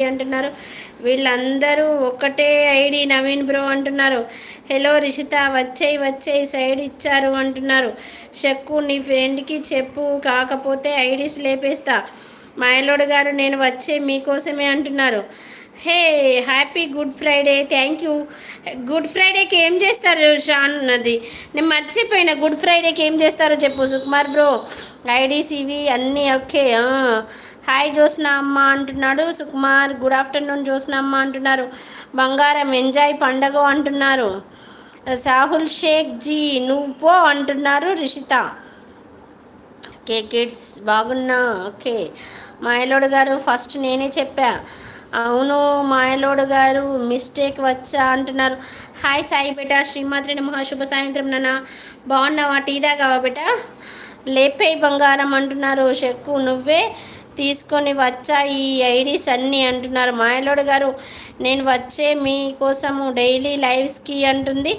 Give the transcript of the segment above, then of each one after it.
అంటున్నారు. వీళ్ళందరూ ఒకటే ఐడి నవీన్ బ్రో అంటున్నారు. హలో రిషిత వచ్చేయి వచ్చేయి సైడ్ ఇచ్చారు అంటున్నారు. షక్కు నీ ఫ్రెండ్కి చెప్పు, కాకపోతే ఐడీస్ లేపేస్తా. మైలోడ్ గారు నేను వచ్చే మీకోసమే అంటున్నారు. Hey happy good Friday. Thank you. Good ఫ్రైడేకి ఏం చేస్తారు షాన్? అది నేను మర్చిపోయినా. గుడ్ ఫ్రైడేకి ఏం చేస్తారో చెప్పు సుకుమార్ బ్రో. ఐడీస్ ఇవి అన్నీ ఓకే. హాయ్ జ్యోత్స్న అమ్మ అంటున్నాడు సుకుమార్. గుడ్ ఆఫ్టర్నూన్ జ్యోత్స్న అమ్మ అంటున్నారు. బంగారం ఎంజాయ్ పండగ అంటున్నారు. సాహుల్ షేక్ జీ నువ్వు పో అంటున్నారు రిషిత. ఓకే కిడ్స్ బాగున్నా. ఓకే మాయలోడు గారు ఫస్ట్ నేనే చెప్పా. అవును మాయలోడు గారు మిస్టేక్ వచ్చా అంటున్నారు. హాయ్ సాయి బేట. శ్రీమాత్రి నమః. శుభ సాయంత్రం నాన్న. బాగున్నావా? టీ తాగావా బేట? లేపే బంగారం అంటున్నారు. షక్కు నువ్వే తీసుకొని వచ్చా ఈ ఐడీస్ అన్నీ అంటున్నారు. మాయలోడు గారు నేను వచ్చే మీకోసము డైలీ లైవ్స్కి అంటుంది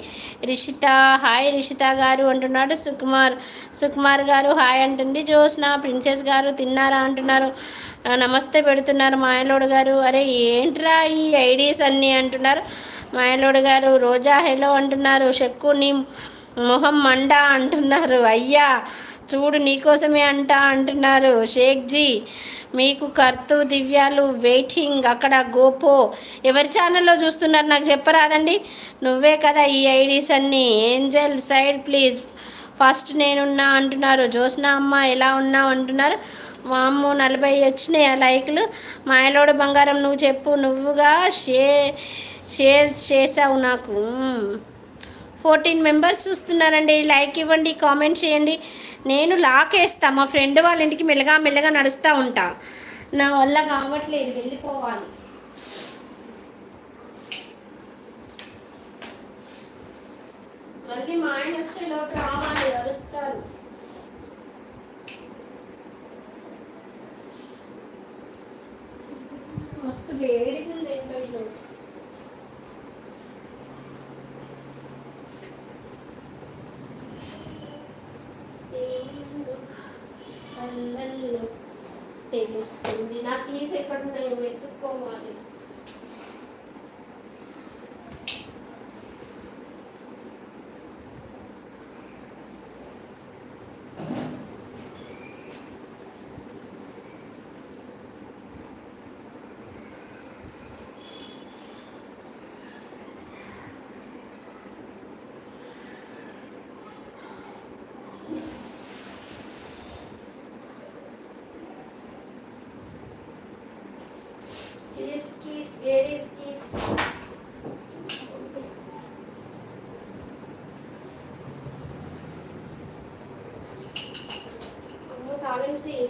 రిషిత. హాయ్ రిషిత గారు అంటున్నాడు సుకుమార్. సుకుమార్ గారు హాయ్ అంటుంది జ్యోత్స్న. ప్రిన్సెస్ గారు తిన్నారా అంటున్నారు. నమస్తే పెడుతున్నారు మాయలోడు గారు. అరే ఏంట్రా ఈ ఐడీస్ అన్నీ అంటున్నారు మాయలోడు గారు. రోజా హెలో అంటున్నారు. షక్కు నీ మొహం మండ అంటున్నారు. అయ్యా చూడు నీకోసమే అంట అంటున్నారు. షేక్ జీ మీకు కర్తూ దివ్యాలు వెయిటింగ్ అక్కడ. గోపో ఎవరి ఛానల్లో చూస్తున్నారు నాకు చెప్పరాదండి. నువ్వే కదా ఈ ఐడీస్ అన్నీ. Angel side please. ఫస్ట్ నేనున్నా అంటున్నారు. జ్యోత్స్న అమ్మ ఎలా ఉన్నావు అంటున్నారు. వామ్మో 40 వచ్చినాయి ఆ లైక్లు. మాయలోడు బంగారం నువ్వు చెప్పు. నువ్వుగా షేర్ చేసావు నాకు. 14 మెంబర్స్ చూస్తున్నారండి. లైక్ ఇవ్వండి, కామెంట్ చేయండి. నేను లాకేస్తా. మా ఫ్రెండ్ వాళ్ళ ఇంటికి మెల్లగా మెల్లగా నడుస్తూ ఉంటా. నా వల్ల కావట్లేదు, వెళ్ళిపోవాలి. మళ్ళీ మా ఆయన వచ్చేలోపు రావాలి, నడుస్తారు. మస్తు వేడిగా ఉంది ఏంటో. తెలుస్తుంది నా కీస్ ఎక్కడున్నాయో వెతుక్కోవాలి. Keys, where is keys? తాళం చెయ్యి.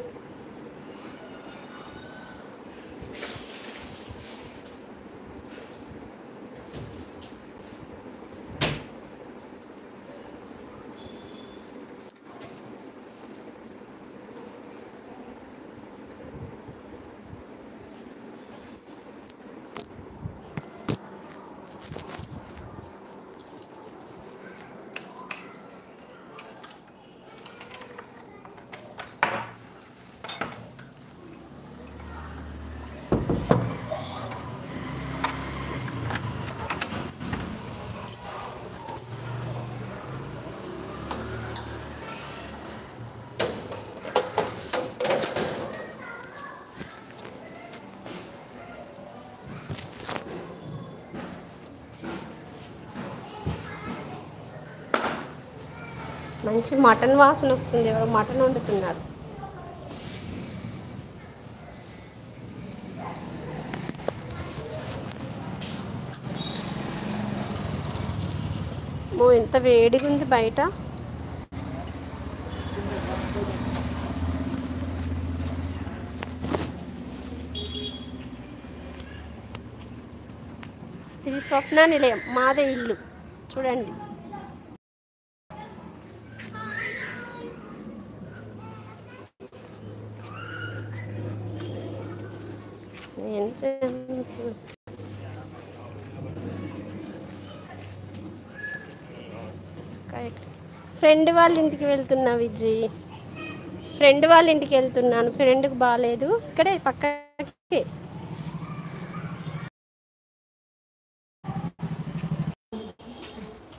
మంచి మటన్ వాసన వస్తుంది. ఎవరు మటన్ వండుతున్నారు. ఎంత వేడిగా ఉంది బయట. ఇది స్వప్న నిలయం, మాదే ఇల్లు చూడండి. ఫ్రెండ్ వాళ్ళ ఇంటికి వెళ్తున్నా విజయ్. ఫ్రెండ్ వాళ్ళ ఇంటికి వెళ్తున్నాను. ఫ్రెండ్కి బాగాలేదు. ఇక్కడే పక్కకి